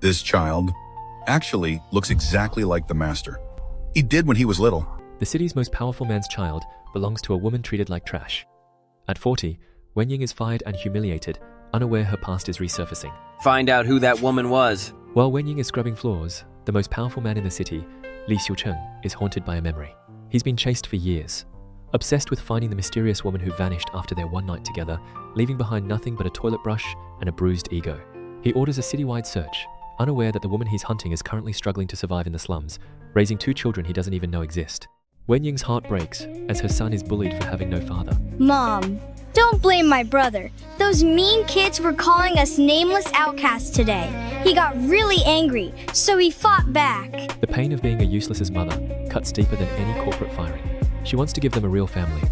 This child actually looks exactly like the master. He did when he was little. The city's most powerful man's child belongs to a woman treated like trash. At 40, Wen Ying is fired and humiliated, unaware her past is resurfacing. Find out who that woman was. While Wen Ying is scrubbing floors, the most powerful man in the city, Xiucheng, is haunted by a memory. He's been chased for years, obsessed with finding the mysterious woman who vanished after their one night together, leaving behind nothing but a toilet brush and a bruised ego. He orders a citywide search, unaware that the woman he's hunting is currently struggling to survive in the slums, raising 2 children he doesn't even know exist. Wen Ying's heart breaks as her son is bullied for having no father. Mom, don't blame my brother. Those mean kids were calling us nameless outcasts today. He got really angry, so he fought back. The pain of being a useless mother cuts deeper than any corporate firing. She wants to give them a real family.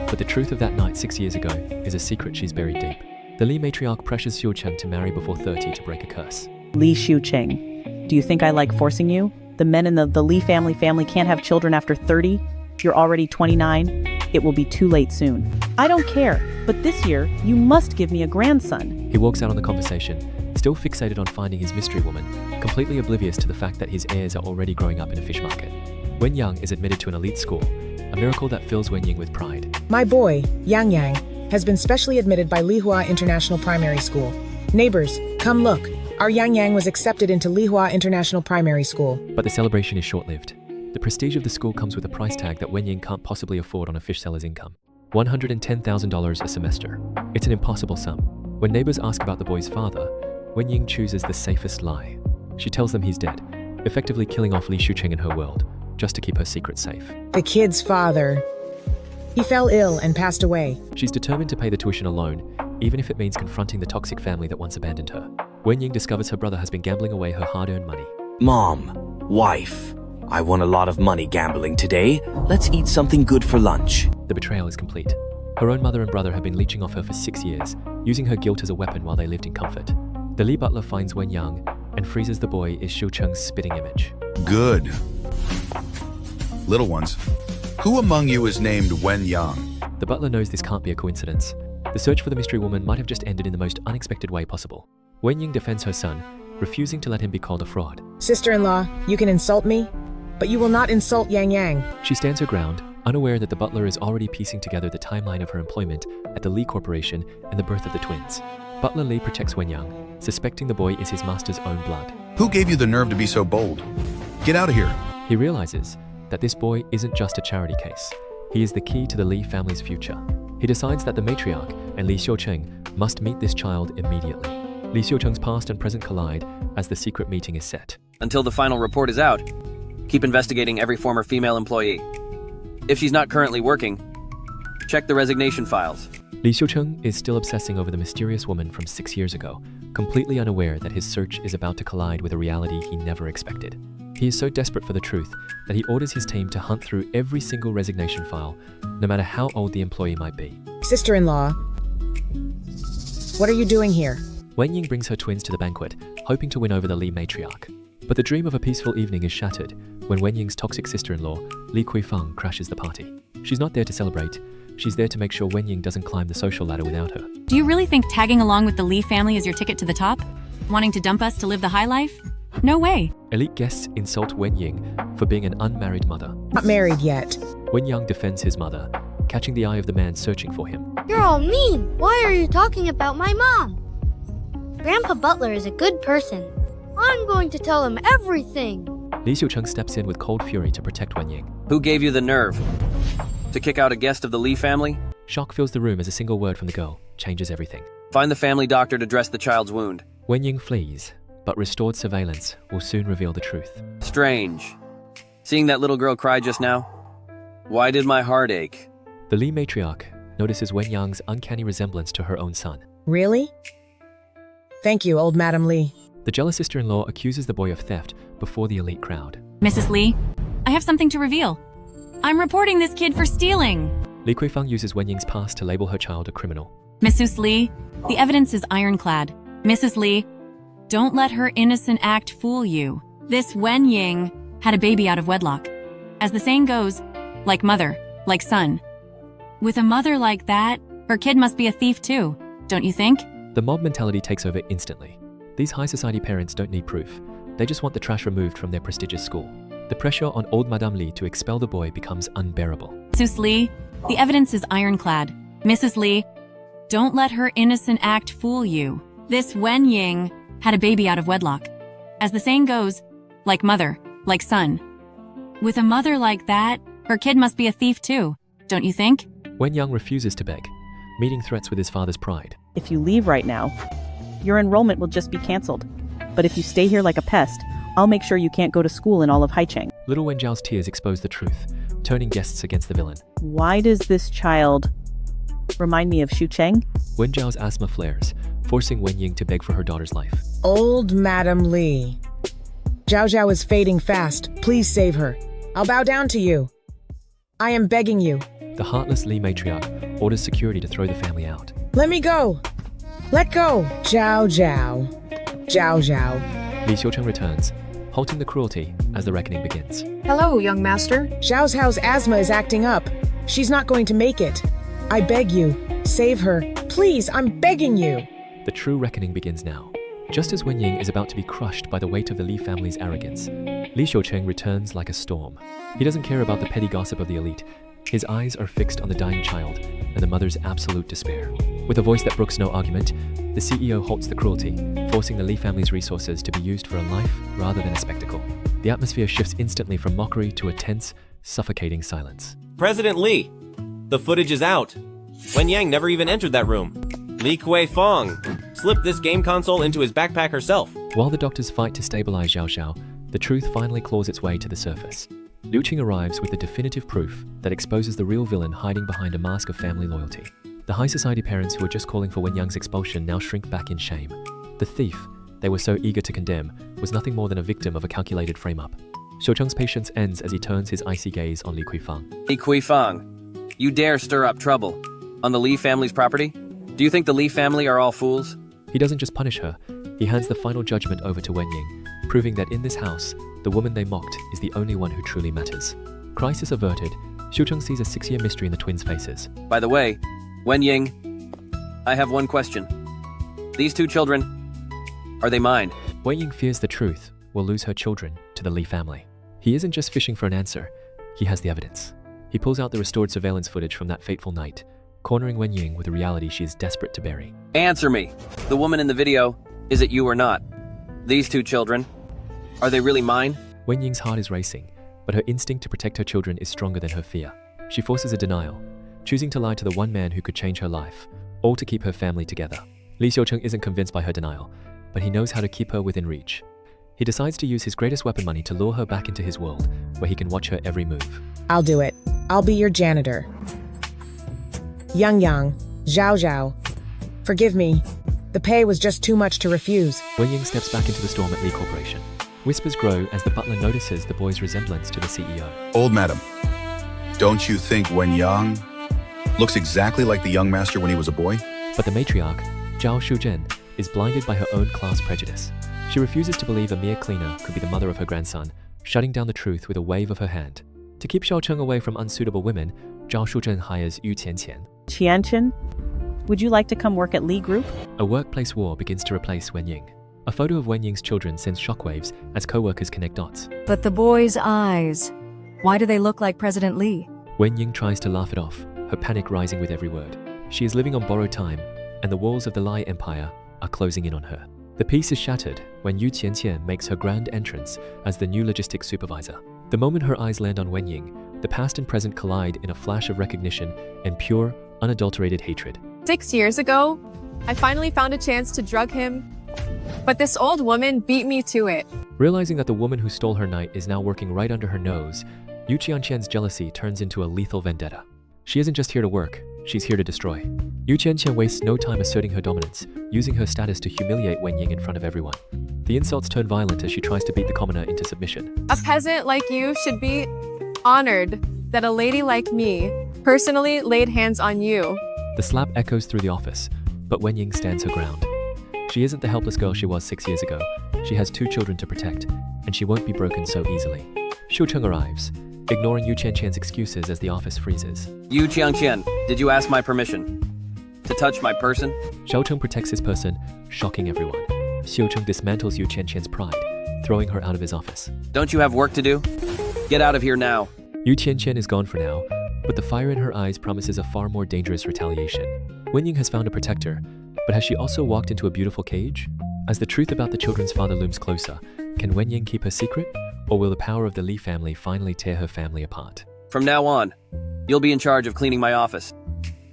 But the truth of that night 6 years ago is a secret she's buried deep. The Li matriarch pressures Xiucheng to marry before 30 to break a curse. Xiucheng, do you think I like forcing you? The men in the Li family can't have children after 30? You're already 29? It will be too late soon. I don't care, but this year, you must give me a grandson. He walks out on the conversation, still fixated on finding his mystery woman, completely oblivious to the fact that his heirs are already growing up in a fish market. Wen Yang is admitted to an elite school, a miracle that fills Wen Ying with pride. My boy, Yang, has been specially admitted by Lihua International Primary School. Neighbors, come look. Our Yang was accepted into Lihua International Primary School. But the celebration is short-lived. The prestige of the school comes with a price tag that Wen Ying can't possibly afford on a fish seller's income. $110,000 a semester. It's an impossible sum. When neighbors ask about the boy's father, Wen Ying chooses the safest lie. She tells them he's dead, effectively killing off Xiucheng in her world, just to keep her secret safe. The kid's father. He fell ill and passed away. She's determined to pay the tuition alone, even if it means confronting the toxic family that once abandoned her. Wen Ying discovers her brother has been gambling away her hard-earned money. Mom, wife, I won a lot of money gambling today. Let's eat something good for lunch. The betrayal is complete. Her own mother and brother have been leeching off her for 6 years, using her guilt as a weapon while they lived in comfort. The Li butler finds Wen Yang and freezes the boy is Xiucheng's spitting image. Good. Little ones, who among you is named Wen Yang? The butler knows this can't be a coincidence. The search for the mystery woman might have just ended in the most unexpected way possible. Wen Ying defends her son, refusing to let him be called a fraud. Sister-in-law, you can insult me, but you will not insult Yang. She stands her ground, unaware that the butler is already piecing together the timeline of her employment at the Li Corporation and the birth of the twins. Butler Li protects Wen Yang, suspecting the boy is his master's own blood. Who gave you the nerve to be so bold? Get out of here. He realizes that this boy isn't just a charity case. He is the key to the Li family's future. He decides that the matriarch and Xiucheng must meet this child immediately. Xiucheng's past and present collide as the secret meeting is set. Until the final report is out, keep investigating every former female employee. If she's not currently working, check the resignation files. Xiucheng is still obsessing over the mysterious woman from 6 years ago, completely unaware that his search is about to collide with a reality he never expected. He is so desperate for the truth that he orders his team to hunt through every single resignation file, no matter how old the employee might be. Sister-in-law, what are you doing here? Wen Ying brings her twins to the banquet, hoping to win over the Li matriarch. But the dream of a peaceful evening is shattered when Wen Ying's toxic sister-in-law, Li Kuifeng, crashes the party. She's not there to celebrate. She's there to make sure Wen Ying doesn't climb the social ladder without her. Do you really think tagging along with the Li family is your ticket to the top? Wanting to dump us to live the high life? No way. Elite guests insult Wen Ying for being an unmarried mother. Not married yet. Wen Yang defends his mother, catching the eye of the man searching for him. You're all mean. Why are you talking about my mom? Grandpa Butler is a good person. I'm going to tell him everything. Xiucheng steps in with cold fury to protect Wen Ying. Who gave you the nerve to kick out a guest of the Li family? Shock fills the room as a single word from the girl changes everything. Find the family doctor to dress the child's wound. Wen Ying flees, but restored surveillance will soon reveal the truth. Strange. Seeing that little girl cry just now? Why did my heart ache? The Li matriarch notices Wen Yang's uncanny resemblance to her own son. Really? Thank you, old Madam Li. The jealous sister-in-law accuses the boy of theft before the elite crowd. Mrs. Li, I have something to reveal. I'm reporting this kid for stealing. Li Kuifeng uses Wen Ying's past to label her child a criminal. Mrs. Li, the evidence is ironclad. Mrs. Li, don't let her innocent act fool you. This Wen Ying had a baby out of wedlock. As the saying goes, like mother, like son. With a mother like that, her kid must be a thief too, don't you think? The mob mentality takes over instantly. These high society parents don't need proof. They just want the trash removed from their prestigious school. The pressure on old Madame Li to expel the boy becomes unbearable. Mrs. Li, the evidence is ironclad. Mrs. Li, don't let her innocent act fool you. This Wen Ying had a baby out of wedlock. As the saying goes, like mother, like son. With a mother like that, her kid must be a thief too, don't you think? Wen Yang refuses to beg, meeting threats with his father's pride. If you leave right now, your enrollment will just be cancelled. But if you stay here like a pest, I'll make sure you can't go to school in all of Xiucheng. Little Wen Zhao's tears expose the truth, turning guests against the villain. Why does this child remind me of Xiucheng? Wen Zhao's asthma flares, forcing Wen Ying to beg for her daughter's life. Old Madam Li. Zhao Zhao is fading fast. Please save her. I'll bow down to you. I am begging you. The heartless Li matriarch orders security to throw the family out. Let me go. Let go. Zhao Zhao. Zhao Zhao. Li Xiucheng returns, halting the cruelty as the reckoning begins. Hello, young master. Zhao Zhao's asthma is acting up. She's not going to make it. I beg you, save her. Please, I'm begging you. The true reckoning begins now. Just as Wen Ying is about to be crushed by the weight of the Li family's arrogance, Li Xiucheng returns like a storm. He doesn't care about the petty gossip of the elite. His eyes are fixed on the dying child and the mother's absolute despair. With a voice that brooks no argument, the CEO halts the cruelty, forcing the Li family's resources to be used for a life rather than a spectacle. The atmosphere shifts instantly from mockery to a tense, suffocating silence. President Li, the footage is out. Wen Yang never even entered that room. Li Kuei-fong slipped this game console into his backpack herself. While the doctors fight to stabilize Zhao Zhao, the truth finally claws its way to the surface. Liu Qing arrives with the definitive proof that exposes the real villain hiding behind a mask of family loyalty. The high society parents who were just calling for Wen Yang's expulsion now shrink back in shame. The thief they were so eager to condemn was nothing more than a victim of a calculated frame-up. Xiucheng's patience ends as he turns his icy gaze on Li Kuifang. Li Kuifang, you dare stir up trouble on the Li family's property? Do you think the Li family are all fools? He doesn't just punish her, he hands the final judgment over to Wen Ying, proving that in this house, the woman they mocked is the only one who truly matters. Crisis averted, Xiucheng sees a 6-year mystery in the twins' faces. By the way, Wen Ying, I have one question. These two children, are they mine? Wen Ying fears the truth will lose her children to the Li family. He isn't just fishing for an answer, he has the evidence. He pulls out the restored surveillance footage from that fateful night, cornering Wen Ying with a reality she is desperate to bury. Answer me. The woman in the video, is it you or not? These two children, are they really mine? Wen Ying's heart is racing, but her instinct to protect her children is stronger than her fear. She forces a denial, choosing to lie to the one man who could change her life, all to keep her family together. Li Xiucheng isn't convinced by her denial, but he knows how to keep her within reach. He decides to use his greatest weapon money to lure her back into his world, where he can watch her every move. I'll do it. I'll be your janitor. Yang, Zhao Zhao. Forgive me. The pay was just too much to refuse. Wen Ying steps back into the storm at Li Corporation. Whispers grow as the butler notices the boy's resemblance to the CEO. Old madam, don't you think Wen Yang looks exactly like the young master when he was a boy? But the matriarch, Zhao Shuzhen, is blinded by her own class prejudice. She refuses to believe a mere cleaner could be the mother of her grandson, shutting down the truth with a wave of her hand. To keep Xiucheng away from unsuitable women, Zhao Shuzhen hires Yu Qianqian. Qianqian, would you like to come work at Li Group? A workplace war begins to replace Wen Ying. A photo of Wen Ying's children sends shockwaves as co-workers connect dots. But the boy's eyes, why do they look like President Li? Wen Ying tries to laugh it off, her panic rising with every word. She is living on borrowed time, and the walls of the Lai Empire are closing in on her. The peace is shattered when Yu Qianqian makes her grand entrance as the new logistics supervisor. The moment her eyes land on Wen Ying, the past and present collide in a flash of recognition and pure, unadulterated hatred. 6 years ago, I finally found a chance to drug him, but this old woman beat me to it. Realizing that the woman who stole her night is now working right under her nose, Yu Qianqian's jealousy turns into a lethal vendetta. She isn't just here to work, she's here to destroy. Yu Qianqian wastes no time asserting her dominance, using her status to humiliate Wen Ying in front of everyone. The insults turn violent as she tries to beat the commoner into submission. A peasant like you should be honored that a lady like me personally laid hands on you. The slap echoes through the office, but Wen Ying stands her ground. She isn't the helpless girl she was 6 years ago. She has 2 children to protect, and she won't be broken so easily. Xiucheng arrives, ignoring Yu Qianqian's excuses as the office freezes. Yu Qianqian, did you ask my permission to touch my person? Xiucheng protects his person, shocking everyone. Xiucheng dismantles Yu Qianqian's pride, throwing her out of his office. Don't you have work to do? Get out of here now. Yu Qianqian is gone for now, but the fire in her eyes promises a far more dangerous retaliation. Wen Ying has found a protector, but has she also walked into a beautiful cage? As the truth about the children's father looms closer, can Wen Ying keep her secret? Or will the power of the Li family finally tear her family apart? From now on, you'll be in charge of cleaning my office.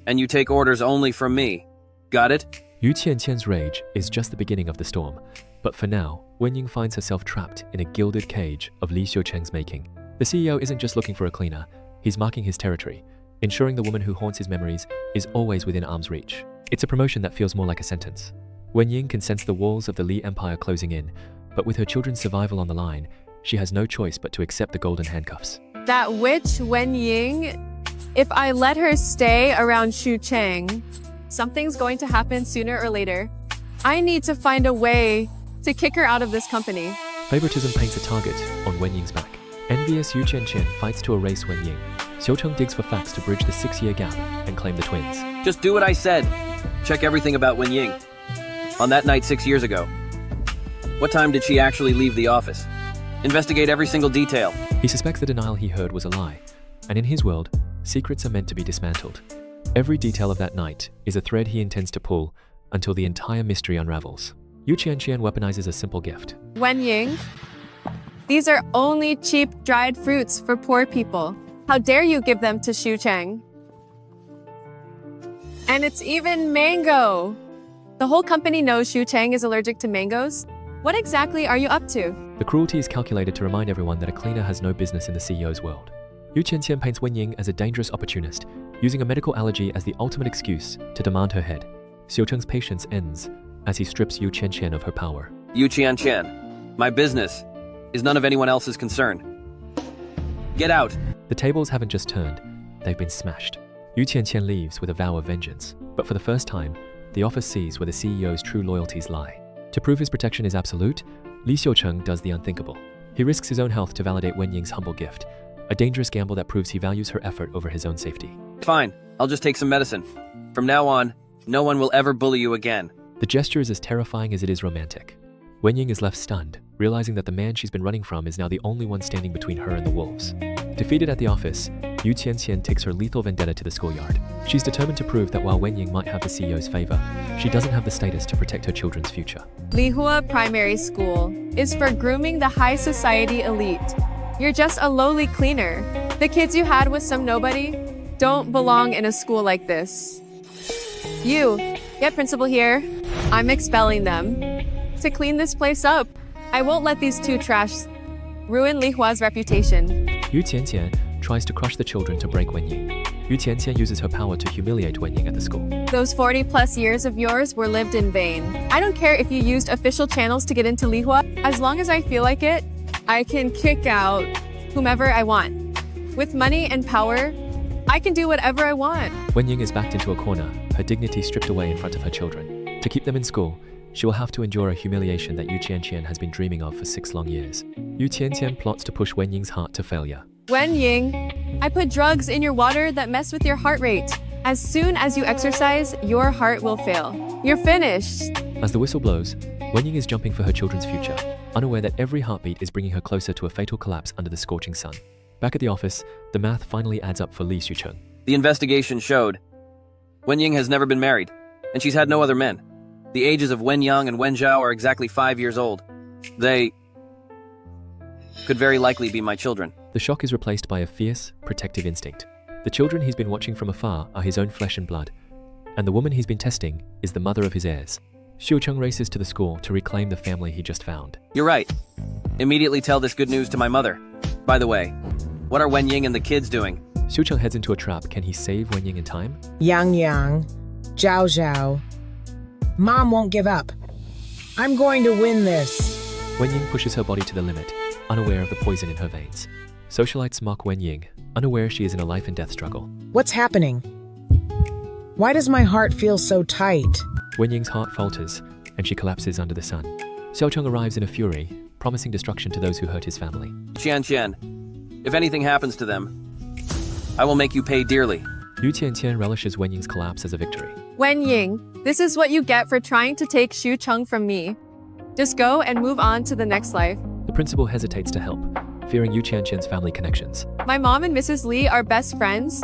And you take orders only from me. Got it? Yu Qianqian's rage is just the beginning of the storm. But for now, Wen Ying finds herself trapped in a gilded cage of Li Xiucheng's making. The CEO isn't just looking for a cleaner, he's marking his territory, ensuring the woman who haunts his memories is always within arm's reach. It's a promotion that feels more like a sentence. Wen Ying can sense the walls of the Li Empire closing in, but with her children's survival on the line, she has no choice but to accept the golden handcuffs. That witch Wen Ying, if I let her stay around Xiucheng, something's going to happen sooner or later. I need to find a way to kick her out of this company. Favoritism paints a target on Wen Ying's back. Envious Yu Qianqian fights to erase Wen Ying. Xiucheng digs for facts to bridge the 6-year gap and claim the twins. Just do what I said. Check everything about Wen Ying. On that night 6 years ago, what time did she actually leave the office? Investigate every single detail. He suspects the denial he heard was a lie, and in his world, secrets are meant to be dismantled. Every detail of that night is a thread he intends to pull until the entire mystery unravels. Yu Qianqian weaponizes a simple gift. Wen Ying, these are only cheap dried fruits for poor people. How dare you give them to Xiucheng? And it's even mango. The whole company knows Xiucheng is allergic to mangoes. What exactly are you up to? The cruelty is calculated to remind everyone that a cleaner has no business in the CEO's world. Yu Qianqian paints Wen Ying as a dangerous opportunist, using a medical allergy as the ultimate excuse to demand her head. Xiucheng's patience ends as he strips Yu Qianqian of her power. Yu Qianqian, my business is none of anyone else's concern. Get out. The tables haven't just turned, they've been smashed. Yu Qianqian leaves with a vow of vengeance, but for the first time, the office sees where the CEO's true loyalties lie. To prove his protection is absolute, Li Xiucheng does the unthinkable. He risks his own health to validate Wen Ying's humble gift, a dangerous gamble that proves he values her effort over his own safety. Fine, I'll just take some medicine. From now on, no one will ever bully you again. The gesture is as terrifying as it is romantic. Wen Ying is left stunned, realizing that the man she's been running from is now the only one standing between her and the wolves. Defeated at the office, Yu Qianqian takes her lethal vendetta to the schoolyard. She's determined to prove that while Wen Ying might have the CEO's favor, she doesn't have the status to protect her children's future. Lihua Primary School is for grooming the high society elite. You're just a lowly cleaner. The kids you had with some nobody don't belong in a school like this. You, get principal here. I'm expelling them. To clean this place up, I won't let these two trash ruin Lihua's reputation. Yu Qianqian tries to crush the children to break Wen Ying. Yu Qianqian uses her power to humiliate Wen Ying at the school. Those 40+ years of yours were lived in vain. I don't care if you used official channels to get into Lihua. As long as I feel like it, I can kick out whomever I want. With money and power, I can do whatever I want. Wen Ying is backed into a corner, her dignity stripped away in front of her children. To keep them in school, she will have to endure a humiliation that Yu Qianqian has been dreaming of for 6 long years. Yu Qianqian plots to push Wen Ying's heart to failure. Wen Ying, I put drugs in your water that mess with your heart rate. As soon as you exercise, your heart will fail. You're finished. As the whistle blows, Wen Ying is jumping for her children's future, unaware that every heartbeat is bringing her closer to a fatal collapse under the scorching sun. Back at the office, the math finally adds up for Li Xiucheng. The investigation showed Wen Ying has never been married, and she's had no other men. The ages of Wen Yang and Wen Zhao are exactly 5 years old. They could very likely be my children. The shock is replaced by a fierce, protective instinct. The children he's been watching from afar are his own flesh and blood, and the woman he's been testing is the mother of his heirs. Xiucheng races to the school to reclaim the family he just found. You're right. Immediately tell this good news to my mother. By the way, what are Wen Ying and the kids doing? Xiucheng heads into a trap. Can he save Wen Ying in time? Yang Yang, Zhao Zhao. Mom won't give up. I'm going to win this. Wen Ying pushes her body to the limit, unaware of the poison in her veins. Socialites mock Wen Ying, unaware she is in a life and death struggle. What's happening? Why does my heart feel so tight? Wen Ying's heart falters, and she collapses under the sun. Xiucheng arrives in a fury, promising destruction to those who hurt his family. Qianqian, if anything happens to them, I will make you pay dearly. Yu Qianqian relishes Wen Ying's collapse as a victory. Wen Ying, this is what you get for trying to take Xiucheng from me. Just go and move on to the next life. The principal hesitates to help, fearing Yu Qianqian's family connections. My mom and Mrs. Li are best friends,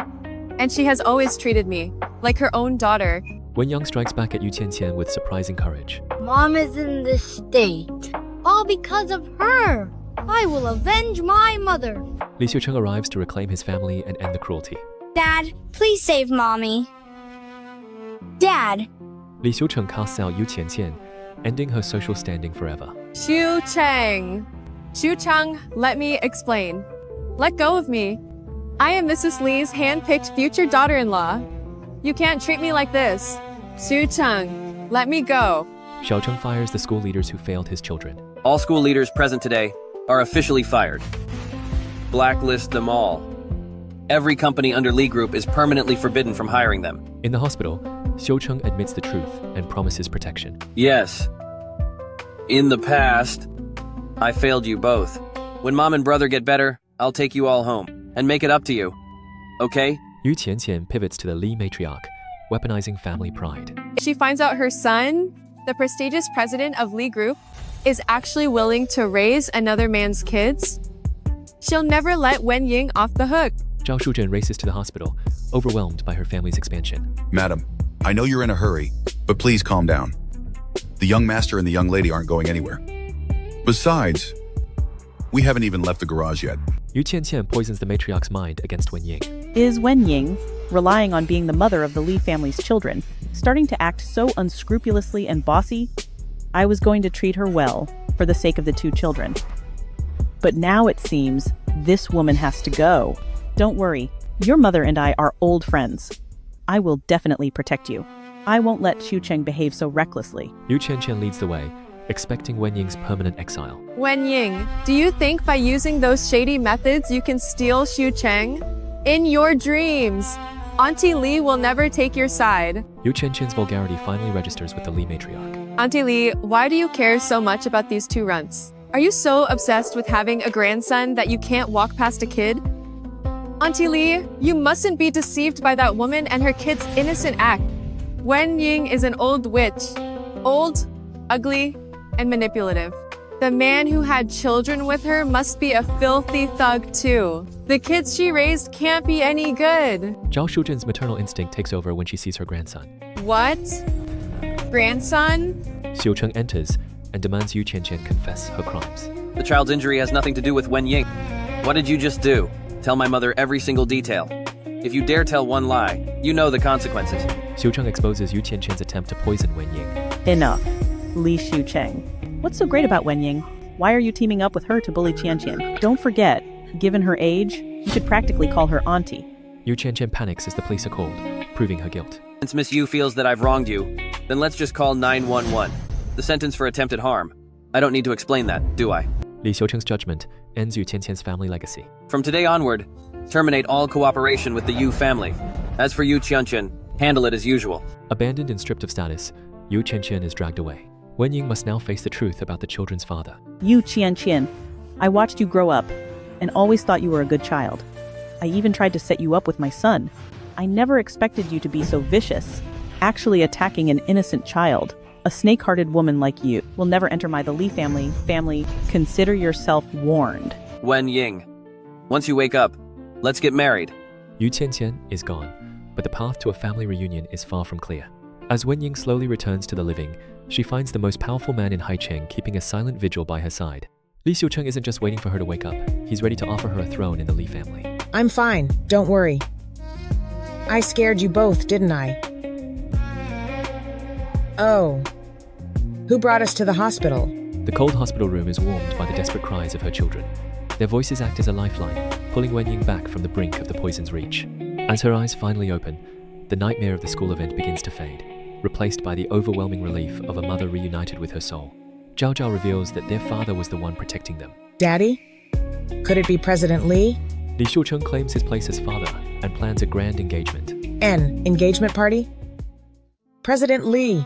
and she has always treated me like her own daughter. Wen Yang strikes back at Yu Qianqian with surprising courage. Mom is in this state. All because of her. I will avenge my mother. Li Xiucheng arrives to reclaim his family and end the cruelty. Dad, please save Mommy. Dad. Li Xiucheng casts out Yu Qianqian, ending her social standing forever. Xiucheng. Xiucheng, let me explain. Let go of me. I am Mrs. Li's hand-picked future daughter-in-law. You can't treat me like this. Xiucheng, let me go. Xiucheng fires the school leaders who failed his children. All school leaders present today are officially fired. Blacklist them all. Every company under Li Group is permanently forbidden from hiring them. In the hospital, Xiucheng admits the truth and promises protection. Yes. In the past, I failed you both. When mom and brother get better, I'll take you all home and make it up to you. Okay? Yu Qianqian pivots to the Li matriarch, weaponizing family pride. She finds out her son, the prestigious president of Li Group, is actually willing to raise another man's kids. She'll never let Wen Ying off the hook. Zhao Shuzhen races to the hospital, overwhelmed by her family's expansion. Madam, I know you're in a hurry, but please calm down. The young master and the young lady aren't going anywhere. Besides, we haven't even left the garage yet. Yu Qianqian poisons the matriarch's mind against Wen Ying. Is Wen Ying, relying on being the mother of the Li family's children, starting to act so unscrupulously and bossy? I was going to treat her well, for the sake of the two children. But now it seems this woman has to go. Don't worry, your mother and I are old friends. I will definitely protect you. I won't let Xiucheng behave so recklessly. Yu Qianqian leads the way, expecting Wen Ying's permanent exile. Wen Ying, do you think by using those shady methods you can steal Xiucheng? In your dreams, Auntie Li will never take your side. Yu Qianqian's vulgarity finally registers with the Li matriarch. Auntie Li, why do you care so much about these two runts? Are you so obsessed with having a grandson that you can't walk past a kid? Auntie Li, you mustn't be deceived by that woman and her kid's innocent act. Wen Ying is an old witch. Old, ugly, and manipulative. The man who had children with her must be a filthy thug too. The kids she raised can't be any good. Zhao Shuzhen's maternal instinct takes over when she sees her grandson. What? Grandson? Xiucheng enters and demands Yu Qianqian confess her crimes. The child's injury has nothing to do with Wen Ying. What did you just do? Tell my mother every single detail. If you dare tell one lie, you know the consequences. Xiucheng exposes Yu Qianqian's attempt to poison Wen Ying. Enough. Li Xiucheng. What's so great about Wen Ying? Why are you teaming up with her to bully Qianqian? Don't forget, given her age, you could practically call her auntie. Yu Qianqian panics as the police are called, proving her guilt. Since Miss Yu feels that I've wronged you, then let's just call 911. The sentence for attempted harm. I don't need to explain that, do I? Li Xiucheng's judgment ends Yu Qianqian's family legacy. From today onward, terminate all cooperation with the Yu family. As for Yu Qianqian, handle it as usual. Abandoned and stripped of status, Yu Qianqian is dragged away. Wen Ying must now face the truth about the children's father. Yu Qianqian, I watched you grow up and always thought you were a good child. I even tried to set you up with my son. I never expected you to be so vicious, actually attacking an innocent child. A snake-hearted woman like you will never enter the Li family. Consider yourself warned. Wen Ying, once you wake up, let's get married. Yu Qianqian is gone, but the path to a family reunion is far from clear. As Wen Ying slowly returns to the living, she finds the most powerful man in Xiucheng keeping a silent vigil by her side. Li Xiucheng isn't just waiting for her to wake up, he's ready to offer her a throne in the Li family. I'm fine, don't worry. I scared you both, didn't I? Oh. Who brought us to the hospital? The cold hospital room is warmed by the desperate cries of her children. Their voices act as a lifeline, pulling Wen Ying back from the brink of the poison's reach. As her eyes finally open, the nightmare of the school event begins to fade, replaced by the overwhelming relief of a mother reunited with her soul. Zhao Zhao reveals that their father was the one protecting them. Daddy? Could it be President Li? Li Xiucheng claims his place as father and plans a grand engagement. An engagement party? President Li,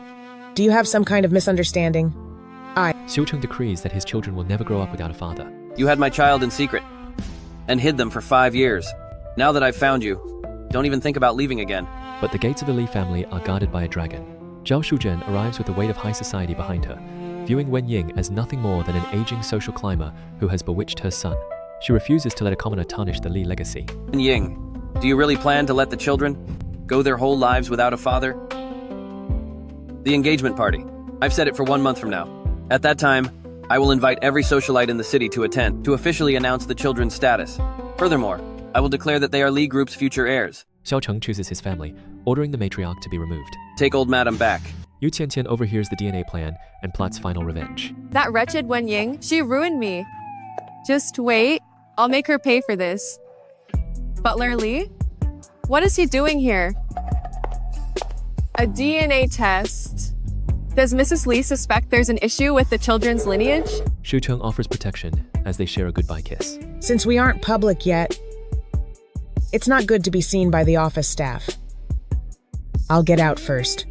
do you have some kind of misunderstanding? Xiucheng decrees that his children will never grow up without a father. You had my child in secret and hid them for 5 years. Now that I've found you, don't even think about leaving again. But the gates of the Li family are guarded by a dragon. Zhao Shuzhen arrives with the weight of high society behind her, viewing Wen Ying as nothing more than an aging social climber who has bewitched her son. She refuses to let a commoner tarnish the Li legacy. Wen Ying, do you really plan to let the children go their whole lives without a father? The engagement party. I've set it for 1 month from now. At that time, I will invite every socialite in the city to attend to officially announce the children's status. Furthermore, I will declare that they are Li Group's future heirs. Xiucheng chooses his family, ordering the matriarch to be removed. Take old madam back. Yu Tiantian overhears the DNA plan and plots final revenge. That wretched Wen Ying, she ruined me. Just wait, I'll make her pay for this. Butler Li? What is he doing here? A DNA test. Does Mrs. Li suspect there's an issue with the children's lineage? Xiucheng offers protection as they share a goodbye kiss. Since we aren't public yet, it's not good to be seen by the office staff. I'll get out first.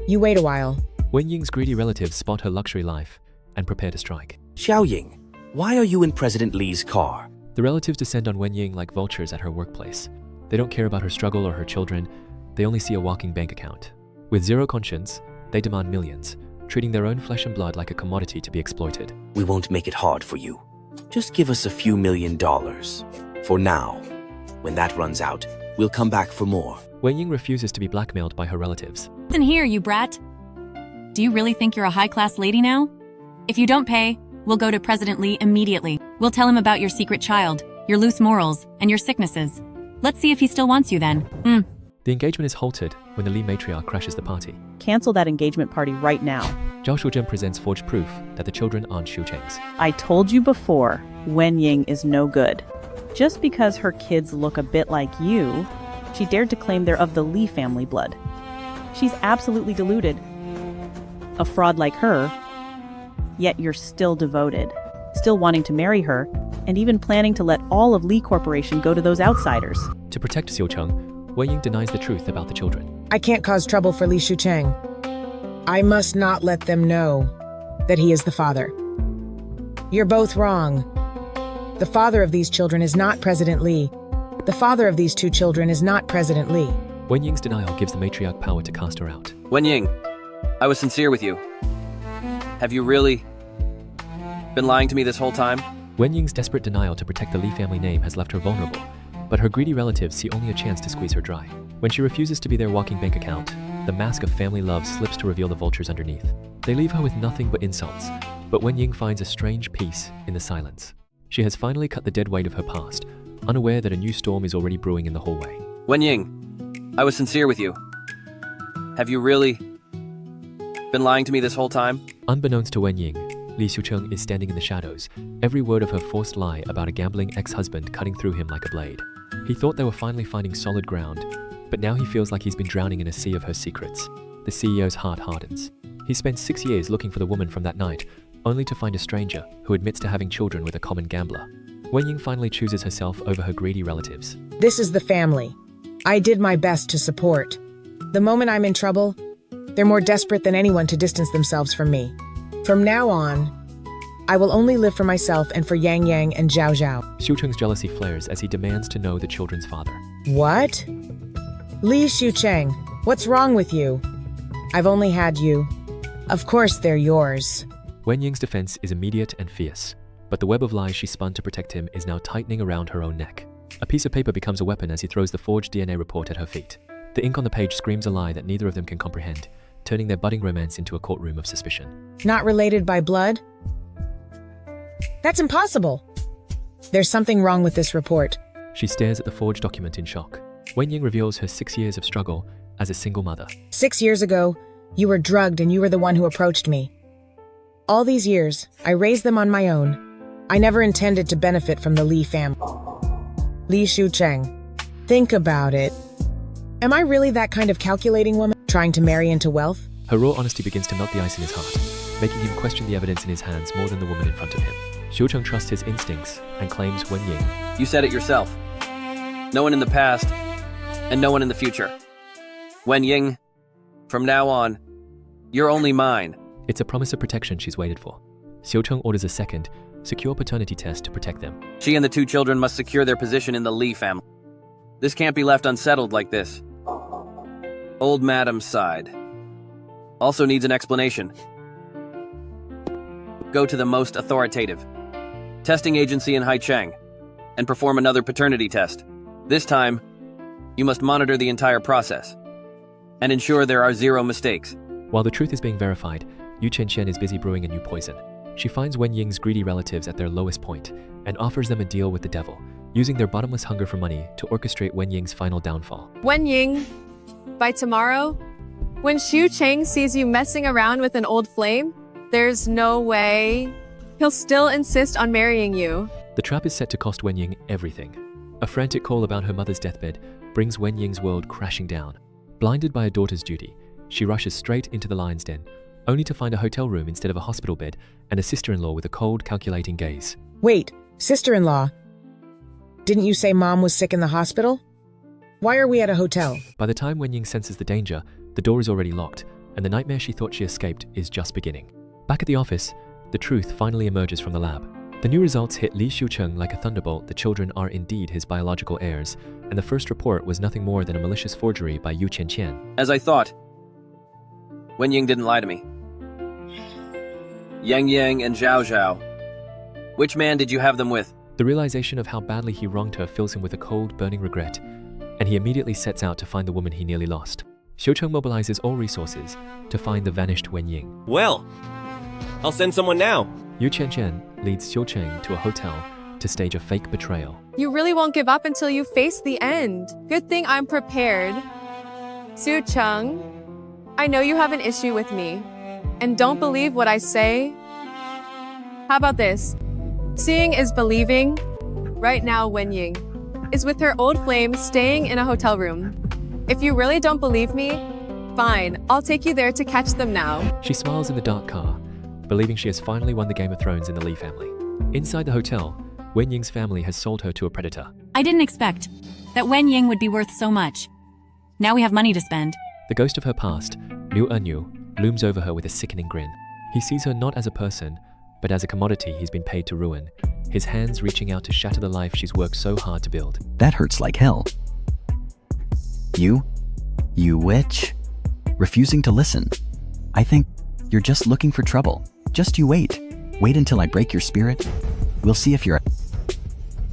You wait a while. Wen Ying's greedy relatives spot her luxury life and prepare to strike. Xiaoying, why are you in President Li's car? The relatives descend on Wen Ying like vultures at her workplace. They don't care about her struggle or her children. They only see a walking bank account. With zero conscience, they demand millions, treating their own flesh and blood like a commodity to be exploited. We won't make it hard for you. Just give us a few $1,000,000. For now. When that runs out, we'll come back for more. Wen Ying refuses to be blackmailed by her relatives. Listen here, you brat. Do you really think you're a high-class lady now? If you don't pay, we'll go to President Li immediately. We'll tell him about your secret child, your loose morals, and your sicknesses. Let's see if he still wants you then. The engagement is halted when the Li matriarch crashes the party. Cancel that engagement party right now. Zhao Shuzhen presents forged proof that the children aren't Xiucheng's. I told you before, Wen Ying is no good. Just because her kids look a bit like you, she dared to claim they're of the Li family blood. She's absolutely deluded. A fraud like her, yet you're still devoted, still wanting to marry her, and even planning to let all of Li Corporation go to those outsiders. To protect Xiucheng, Wen Ying denies the truth about the children. I can't cause trouble for Li Xiucheng. I must not let them know that he is the father. You're both wrong. The father of these children is not President Li. The father of these 2 children is not President Li. Wen Ying's denial gives the matriarch power to cast her out. Wen Ying, I was sincere with you. Have you really been lying to me this whole time? Wen Ying's desperate denial to protect the Li family name has left her vulnerable, but her greedy relatives see only a chance to squeeze her dry. When she refuses to be their walking bank account, the mask of family love slips to reveal the vultures underneath. They leave her with nothing but insults, but Wen Ying finds a strange peace in the silence. She has finally cut the dead weight of her past, unaware that a new storm is already brewing in the hallway. Wen Ying, I was sincere with you. Have you really been lying to me this whole time? Unbeknownst to Wen Ying, Li Xiucheng is standing in the shadows, every word of her forced lie about a gambling ex-husband cutting through him like a blade. He thought they were finally finding solid ground, but now he feels like he's been drowning in a sea of her secrets. The CEO's heart hardens. He spent 6 years looking for the woman from that night, only to find a stranger who admits to having children with a common gambler. Wen Ying finally chooses herself over her greedy relatives. This is the family. I did my best to support. The moment I'm in trouble, they're more desperate than anyone to distance themselves from me. From now on, I will only live for myself and for Yang Yang and Zhao Zhao. Xiucheng's jealousy flares as he demands to know the children's father. What? Li Xiucheng, what's wrong with you? I've only had you. Of course they're yours. Wen Ying's defense is immediate and fierce, but the web of lies she spun to protect him is now tightening around her own neck. A piece of paper becomes a weapon as he throws the forged DNA report at her feet. The ink on the page screams a lie that neither of them can comprehend, turning their budding romance into a courtroom of suspicion. Not related by blood? That's impossible. There's something wrong with this report. She stares at the forged document in shock. Wen Ying reveals her 6 years of struggle as a single mother. 6 years ago, you were drugged and you were the one who approached me. All these years, I raised them on my own. I never intended to benefit from the Li family. Li Xiucheng, think about it. Am I really that kind of calculating woman, trying to marry into wealth? Her raw honesty begins to melt the ice in his heart, making him question the evidence in his hands more than the woman in front of him. Xiucheng trusts his instincts and claims Wen Ying. You said it yourself. No one in the past, and no one in the future. Wen Ying, from now on, you're only mine. It's a promise of protection she's waited for. Xiucheng orders a second, secure paternity test to protect them. She and the 2 children must secure their position in the Li family. This can't be left unsettled like this. Old Madam's side also needs an explanation. go to the most authoritative testing agency in Xiucheng and perform another paternity test. This time, you must monitor the entire process and ensure there are 0 mistakes. While the truth is being verified, Xiucheng is busy brewing a new poison. She finds Wen Ying's greedy relatives at their lowest point and offers them a deal with the devil, using their bottomless hunger for money to orchestrate Wen Ying's final downfall. Wen Ying, by tomorrow, when Xiucheng sees you messing around with an old flame, there's no way he'll still insist on marrying you. The trap is set to cost Wen Ying everything. A frantic call about her mother's deathbed brings Wen Ying's world crashing down. Blinded by a daughter's duty, she rushes straight into the lion's den, only to find a hotel room instead of a hospital bed and a sister-in-law with a cold, calculating gaze. Wait, sister-in-law. Didn't you say mom was sick in the hospital? Why are we at a hotel? By the time Wen Ying senses the danger, the door is already locked, and the nightmare she thought she escaped is just beginning. Back at the office, the truth finally emerges from the lab. The new results hit Li Xiucheng like a thunderbolt. The children are indeed his biological heirs, and the first report was nothing more than a malicious forgery by Xiucheng. As I thought, Wen Ying didn't lie to me. Yang and Zhao. Which man did you have them with? The realization of how badly he wronged her fills him with a cold, burning regret, and he immediately sets out to find the woman he nearly lost. Xiucheng mobilizes all resources to find the vanished Wen Ying. Well, I'll send someone now. Xiucheng leads Xiucheng to a hotel to stage a fake betrayal. You really won't give up until you face the end. Good thing I'm prepared. Xiucheng, I know you have an issue with me, and don't believe what I say. How about this? Seeing is believing. Right now, Wen Ying is with her old flame staying in a hotel room. If you really don't believe me, fine, I'll take you there to catch them now. She smiles in the dark car, believing she has finally won the Game of Thrones in the Li family. Inside the hotel, Wen Ying's family has sold her to a predator. I didn't expect that Wen Ying would be worth so much. Now we have money to spend. The ghost of her past, Liu Enyu, looms over her with a sickening grin. He sees her not as a person, but as a commodity he's been paid to ruin, his hands reaching out to shatter the life she's worked so hard to build. That hurts like hell. You witch, refusing to listen. I think you're just looking for trouble. Just you wait. Wait until I break your spirit. We'll see if you're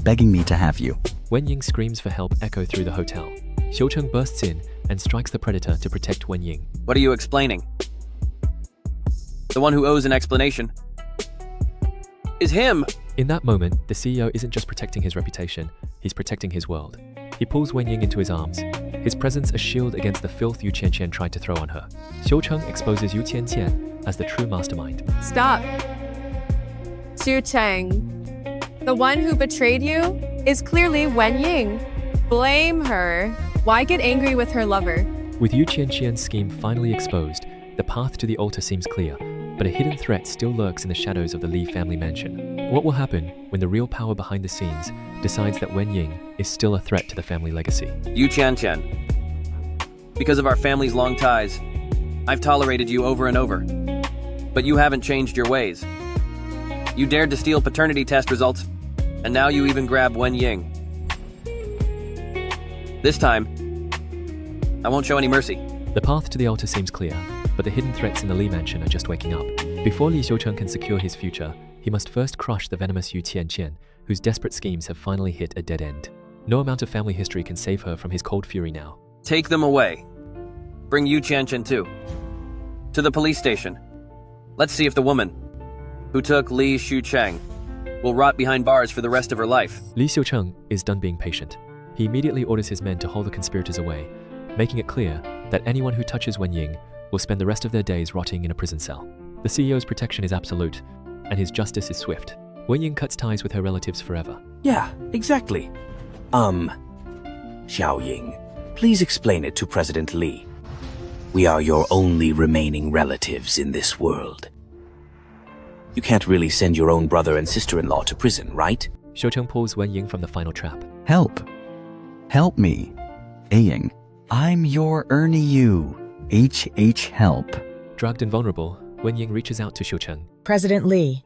begging me to have you. Wen Ying's screams for help echo through the hotel. Xiucheng bursts in and strikes the predator to protect Wen Ying. What are you explaining? The one who owes an explanation is him. In that moment, the CEO isn't just protecting his reputation, he's protecting his world. He pulls Wen Ying into his arms, his presence a shield against the filth Xiucheng tried to throw on her. Xiucheng exposes Xiucheng as the true mastermind. Stop. Xiucheng, the one who betrayed you is clearly Wen Ying. Blame her. Why get angry with her lover? With Xiucheng's scheme finally exposed, the path to the altar seems clear, but a hidden threat still lurks in the shadows of the Li family mansion. What will happen when the real power behind the scenes decides that Wen Ying is still a threat to the family legacy? Xiucheng, because of our family's long ties, I've tolerated you over and over. But you haven't changed your ways. You dared to steal paternity test results, and now you even grab Wen Ying. This time, I won't show any mercy. The path to the altar seems clear, but the hidden threats in the Li mansion are just waking up. Before Li Xiucheng can secure his future, he must first crush the venomous Xiucheng, whose desperate schemes have finally hit a dead end. No amount of family history can save her from his cold fury now. Take them away. Bring Xiucheng too. To the police station. Let's see if the woman who took Li Xiucheng will rot behind bars for the rest of her life. Li Xiucheng is done being patient. He immediately orders his men to haul the conspirators away, making it clear that anyone who touches Wen Ying will spend the rest of their days rotting in a prison cell. The CEO's protection is absolute, and his justice is swift. Wen Ying cuts ties with her relatives forever. Yeah, exactly. Xiao Ying, please explain it to President Li. We are your only remaining relatives in this world. You can't really send your own brother and sister-in-law to prison, right? Xiucheng pulls Wen Ying from the final trap. Help. Help me. Ying, I'm your Ernie you. Help. Drugged and vulnerable, Wen Ying reaches out to Xiucheng. President Li.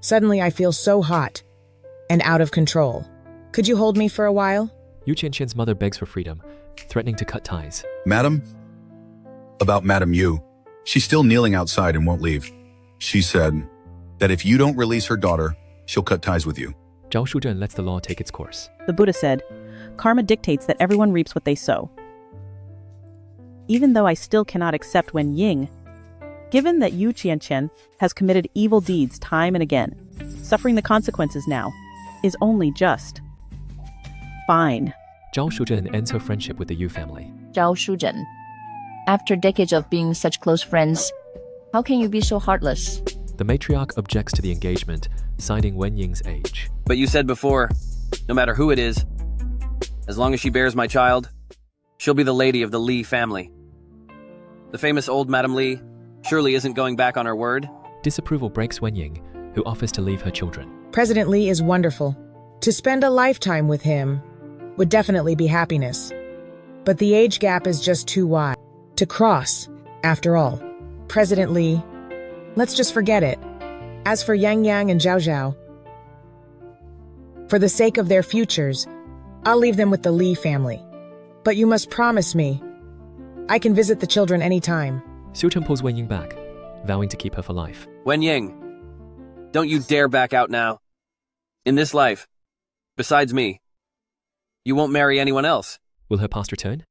Suddenly I feel so hot and out of control. Could you hold me for a while? Xiucheng's mother begs for freedom, threatening to cut ties. Madam? About Madam Yu. She's still kneeling outside and won't leave. She said that if you don't release her daughter, she'll cut ties with you. Zhao Shuzhen lets the law take its course. The Buddha said, karma dictates that everyone reaps what they sow. Even though I still cannot accept Wen Ying, given that Xiucheng has committed evil deeds time and again, suffering the consequences now is only just. Fine. Zhao Shuzhen ends her friendship with the Yu family. Zhao Shuzhen. After decades of being such close friends, how can you be so heartless? The matriarch objects to the engagement, citing Wen Ying's age. But you said before, no matter who it is, as long as she bears my child, she'll be the lady of the Li family. The famous old Madame Li surely isn't going back on her word. Disapproval breaks Wen Ying, who offers to leave her children. President Li is wonderful. To spend a lifetime with him would definitely be happiness. But the age gap is just too wide to cross, after all. President Li, let's just forget it. As for Yang Yang and Zhao Zhao, for the sake of their futures, I'll leave them with the Li family. But you must promise me, I can visit the children anytime. Xiucheng pulls Wen Ying back, vowing to keep her for life. Wen Ying, don't you dare back out now. In this life, besides me, you won't marry anyone else. Will her past return?